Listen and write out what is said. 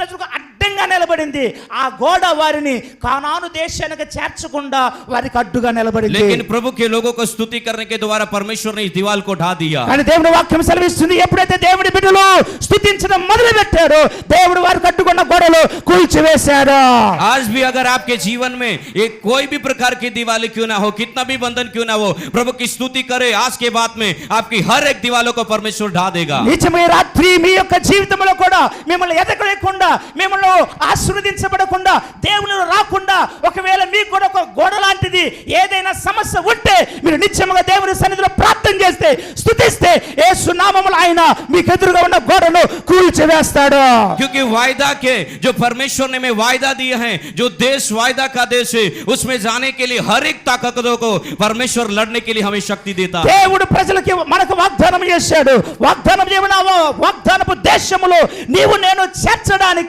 ప్రజలకు అడ్డంగా నిలబడింది. ఆ గోడ వారిని కానాను దేశానికి చేర్చకుండా వారికి అడ్డుగా నిలబడింది. लेकिन प्रभु के लोगों को स्तुति करने के द्वारा परमेश्वर ने इस दीवार को ढा दिया. కానీ దేవుని వాక్యం సెలవిస్తుంది, ఎప్పుడైతే దేవుడి బిడ్డలు స్తుతించడం మొదలు పెట్టారో దేవుడు వారికి అడ్డుకున్న గోడలు కూల్చివేశాడు. आज भी अगर आपके जीवन में एक कोई भी प्रकार की दीवार क्यों ना हो, कितना भी बंधन क्यों ना हो, प्रभु की स्तुति करे. आज के बाद में आपकी हर एक दीवारों को परमेश्वर ढा देगा. నిజమే, రాత్రి మీ యొక్క జీవితంలో కూడా మిమ్మల్ని ఎదగలేకుండా, మిమ్మల్ని ఆశీర్వదించబడకుండా, దేవుని రాకుండా, ఒకవేళ మీకు కూడా ఒక గోడ లాంటిది ఏదైనా సమస్య ఉంటే మీరు నిత్యముగా దేవుని సన్నిధిలో ప్రార్థన చేస్తే, స్తుతిస్తే, యేసు నామములో ఆయన మీకు ఎదురుగా ఉన్న గోడను కూల్చివేస్తాడు. क्योंकि वायदा के जो परमेश्वर ने में वायदा दिए हैं, जो देश वायदा का देश है, उसमें जाने के लिए हर एक ताकतों को परमेश्वर लड़ने के लिए हमें शक्ति देता है. దేవుడు ప్రజలకి మనకు వాగ్దానం చేశాడు. వాగ్దానం చేయమన్నావో వాగ్దానపు దేశములో నీవు నేను చేర్చడానికి